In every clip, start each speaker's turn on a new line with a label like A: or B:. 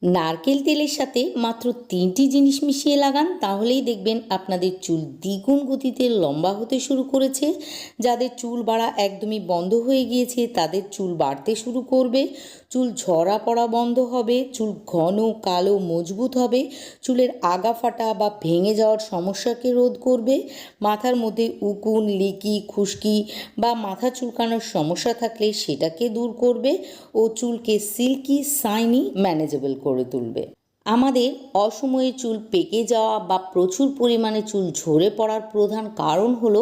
A: নারকেল তেলের সাথে মাত্র 3টি জিনিস মিশিয়ে লাগান, তাহলেই দেখবেন আপনাদের চুল দ্বিগুণ গতিতে লম্বা হতে শুরু করেছে। যাদের চুল বাড়া একদমই বন্ধ হয়ে গিয়েছে তাদের চুল বাড়তে শুরু করবে, চুল ঝরা পড়া বন্ধ হবে, চুল ঘন কালো মজবুত হবে, চুলের আগা ফাটা বা ভেঙে যাওয়ার সমস্যাকে রোধ করবে, মাথার মধ্যে উকুন, লিকি, খুশকি বা মাথা চুলকানোর সমস্যা থাকলে সেটাকে দূর করবে ও চুলকে সিল্কি শাইনি ম্যানেজেবল করে তুলবে। আমাদের অসময়ে চুল পেকে যাওয়া বা প্রচুর পরিমাণে চুল ঝরে পড়ার প্রধান কারণ হলো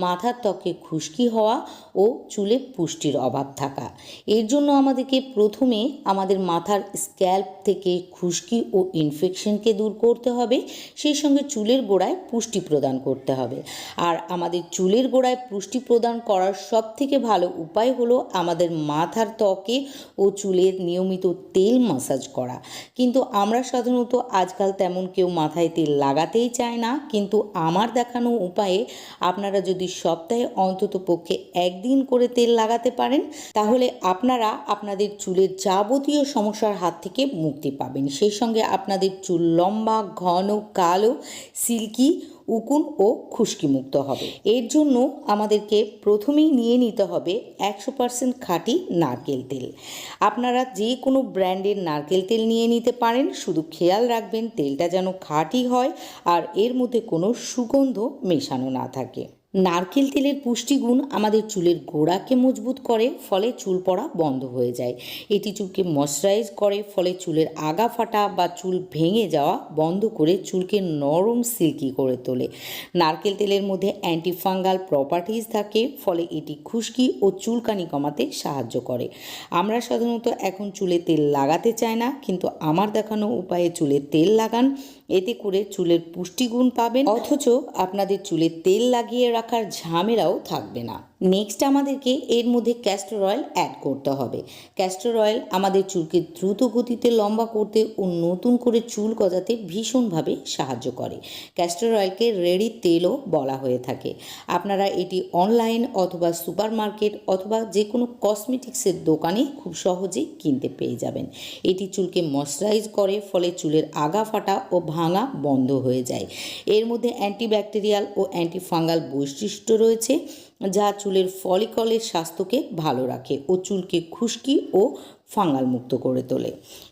A: মাথার ত্বকে খুশকি হওয়া ও চুলে পুষ্টির অভাব থাকা। এর জন্য আমাদেরকে প্রথমে আমাদের মাথার স্ক্যাল্প থেকে খুশকি ও ইনফেকশনকে দূর করতে হবে, সেই সঙ্গে চুলের গোড়ায় পুষ্টি প্রদান করতে হবে। আর আমাদের চুলের গোড়ায় পুষ্টি প্রদান করার সবথেকে ভালো উপায় হলো আমাদের মাথার ত্বকে ও চুলের নিয়মিত তেল মাসাজ করা। কিন্তু আমরা সাধারণত আজকাল তেমন কেউ মাথায় তেল লাগাতেই চায় না, কিন্তু আমার দেখানো উপায়ে আপনারা যদি সপ্তাহে অন্তত পক্ষে একদিন করে তেল লাগাতে পারেন, তাহলে আপনারা আপনাদের চুলের যাবতীয় সমস্যার হাত থেকে মুক্তি পাবেন। সেই সঙ্গে আপনাদের চুল লম্বা, ঘন, কালো, সিল্কি, উকুন ও খুশকিমুক্ত হবে। এর জন্য আমাদেরকে প্রথমেই নিয়ে নিতে হবে 100% খাঁটি নারকেল তেল। আপনারা যে কোনো ব্র্যান্ডের নারকেল তেল নিয়ে নিতে পারেন, শুধু খেয়াল রাখবেন তেলটা যেন খাঁটি হয় আর এর মধ্যে কোনো সুগন্ধ মেশানো না থাকে। নারকেল তেলের পুষ্টিগুণ আমাদের চুলের গোড়াকে মজবুত করে, ফলে চুল পড়া বন্ধ হয়ে যায়। এটি চুলকে ময়শ্চারাইজ করে, ফলে চুলের আগা ফাটা বা চুল ভেঙে যাওয়া বন্ধ করে চুলকে নরম সিল্কি করে তোলে। নারকেল তেলের মধ্যে অ্যান্টিফাঙ্গাল প্রপার্টিজ থাকে, ফলে এটি খুশকি ও চুলকানি কমাতে সাহায্য করে। আমরা সাধারণত এখন চুলে তেল লাগাতে চাই না, কিন্তু আমার দেখানো উপায়ে চুলে তেল লাগান, এতে করে চুলের পুষ্টিগুণ পাবেন, অথচ আপনাদের চুলে তেল লাগিয়ে রাখার ঝামেলাও থাকবে না। নেক্সট আমাদেরকে এর মধ্যে ক্যাস্টর অয়েল অ্যাড করতে হবে। ক্যাস্টর অয়েল আমাদের চুলকে দ্রুত গতিতে লম্বা করতে ও নতুন করে চুল গজাতে ভীষণভাবে সাহায্য করে। ক্যাস্টর অয়েলকে রেডি তেলও বলা হয়ে থাকে। আপনারা এটি অনলাইন অথবা সুপার মার্কেট অথবা যে কোনো কসমেটিক্সের দোকানে খুব সহজেই কিনতে পেয়ে যাবেন। এটি চুলকে ময়শ্চারাইজ করে, ফলে চুলের আগা ফাটা ও ভাঙা বন্ধ হয়ে যায়। এর মধ্যে অ্যান্টিব্যাকটেরিয়াল ও অ্যান্টিফাঙ্গাল বৈশিষ্ট্য রয়েছে, যা চুলের ফলিকলের স্বাস্থ্যকে ভালো রাখে ও চুলকে খুশকি ও ফাঙ্গাল মুক্ত করে তোলে।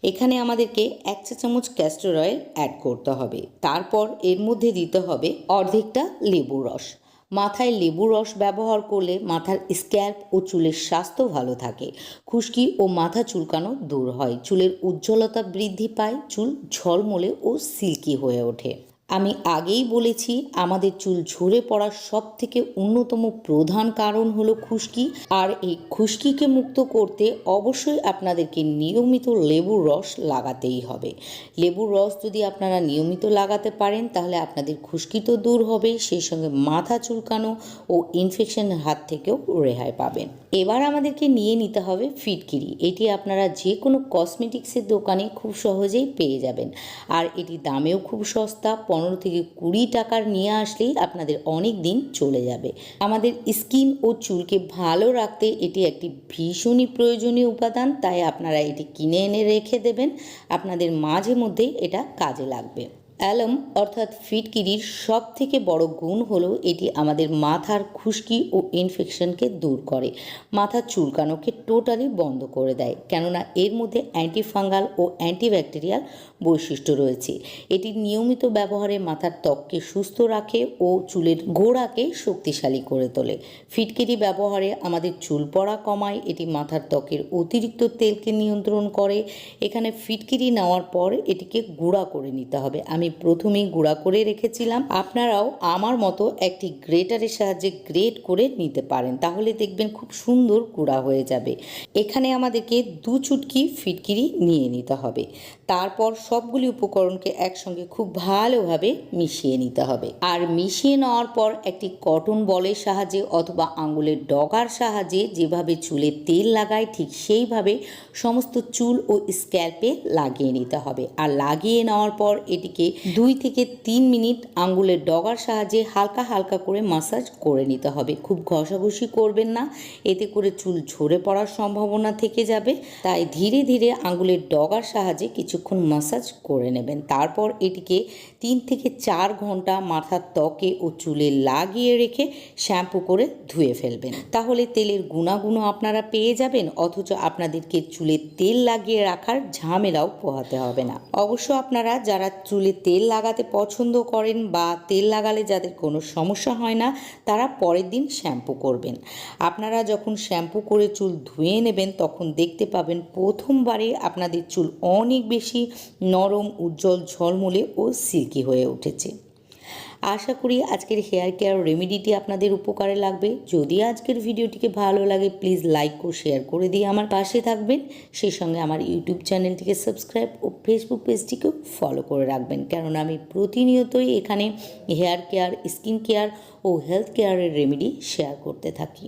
A: এখানে আমাদেরকে 1 চা চামচ ক্যাস্টর অয়েল অ্যাড করতে হবে। তারপর এর মধ্যে দিতে হবে অর্ধেকটা লেবুর রস। মাথায় লেবুর রস ব্যবহার করলে মাথার স্ক্যাল্প ও চুলের স্বাস্থ্য ভালো থাকে, খুশকি ও মাথা চুলকানো দূর হয়, চুলের উজ্জ্বলতা বৃদ্ধি পায়, চুল ঝলমলে ও সিল্কি হয়ে ওঠে। আমি আগেই বলেছি আমাদের চুল ঝরে পড়ার সব থেকে অন্যতম প্রধান কারণ হলো খুশকি, আর এই খুশকিকে মুক্ত করতে অবশ্যই আপনাদেরকে নিয়মিত লেবুর রস লাগাতেই হবে। লেবুর রস যদি আপনারা নিয়মিত লাগাতে পারেন তাহলে আপনাদের খুশকি তো দূর হবে, সেই সঙ্গে মাথা চুলকানো ও ইনফেকশনের হাত থেকেও রেহাই পাবেন। এবার আমাদেরকে নিয়ে নিতে হবে ফিটকিরি। এটি আপনারা যে কোনো কসমেটিক্সের দোকানে খুব সহজেই পেয়ে যাবেন, আর এটি দামেও খুব সস্তা। 15 থেকে 20 টাকার নিয়ে আসলেই আপনাদের অনেক দিন চলে যাবে। আমাদের স্কিন ও চুলকে ভালো রাখতে এটি একটি ভীষণই প্রয়োজনীয় উপাদান, তাই আপনারা এটি কিনে এনে রেখে দেবেন, আপনাদের মাঝে মধ্যেই এটা কাজে লাগবে। অ্যালম অর্থাৎ ফিটকিরির সব থেকে বড় গুণ হলো এটি আমাদের মাথার খুশকি ও ইনফেকশনকে দূর করে, মাথার চুলকানোকে টোটালি বন্ধ করে দেয়, কেননা এর মধ্যে অ্যান্টিফাঙ্গাল ও অ্যান্টিব্যাকটেরিয়াল বৈশিষ্ট্য রয়েছে। এটি নিয়মিত ব্যবহারে মাথার ত্বককে সুস্থ রাখে ও চুলের গোড়াকে শক্তিশালী করে তোলে। ফিটকিরি ব্যবহারে আমাদের চুল পড়া কমায়, এটি মাথার ত্বকের অতিরিক্ত তেলকে নিয়ন্ত্রণ করে। এখানে ফিটকিরি নেওয়ার পর এটিকে গুঁড়া করে নিতে হবে। আমি প্রথমেই গুঁড়া করে রেখেছিলাম, আপনারাও আমার মতো একটি গ্রেটারের সাহায্যে গ্রেট করে নিতে পারেন, তাহলে দেখবেন খুব সুন্দর গুঁড়া হয়ে যাবে। এখানে আমাদেরকে 2 চুটকি ফিটকিরি নিয়ে নিতে হবে। তারপর সবগুলি উপকরণকে একসঙ্গে খুব ভালোভাবে মিশিয়ে নিতে হবে, আর মিশিয়ে নেওয়ার পর একটি কটন বলের সাহায্যে অথবা আঙুলের ডগার সাহায্যে যেভাবে চুলে তেল লাগায় ঠিক সেইভাবে সমস্ত চুল ও স্ক্যাল্পে লাগিয়ে নিতে হবে। আর লাগিয়ে নেওয়ার পর এটিকে 2 থেকে 3 মিনিট আঙ্গুলের ডগার সাহায্যে হালকা হালকা করে মাসাজ করে নিতে হবে। খুব ঘষাঘষি করবেন না, এতে করে চুল ঝরে পড়ার সম্ভাবনা থেকে যাবে। তাই ধীরে ধীরে আঙ্গুলের ডগার সাহায্যে কিছুক্ষণ মাসাজ করে নেবেন। তারপর এটিকে 3 থেকে 4 ঘন্টা মাথার ত্বকে ও চুলে লাগিয়ে রেখে শ্যাম্পু করে ধুয়ে ফেলবেন। তাহলে তেলের গুণাগুণ আপনারা পেয়ে যাবেন, অথচ আপনাদেরকে চুলে তেল লাগিয়ে রাখার ঝামেলাও পোহাতে হবে না। অবশ্য আপনারা যারা চুলে তেল লাগাতে পছন্দ করেন বা তেল লাগালে যাদের কোনো সমস্যা হয় না, তারা পরের দিন শ্যাম্পু করবেন। আপনারা যখন শ্যাম্পু করে চুল ধুয়ে নেবেন তখন দেখতে পাবেন প্রথমবারে আপনাদের চুল অনেক বেশি নরম, উজ্জ্বল, ঝলমলে ও সিল্কি হয়ে উঠেছে। আশা করি আজকের হেয়ার কেয়ার রেমেডিটি আপনাদের উপকারে লাগবে। যদি আজকের ভিডিওটিকে ভালো লাগে প্লিজ লাইক ও শেয়ার করে দিয়ে আমার পাশে থাকবেন। সেই সঙ্গে আমার ইউটিউব চ্যানেলটিকে সাবস্ক্রাইব ও ফেসবুক পেজটিকেও ফলো করে রাখবেন, কেননা আমি প্রতিনিয়তই এখানে হেয়ার কেয়ার, স্কিন কেয়ার ও হেলথ কেয়ারের রেমেডি শেয়ার করতে থাকি।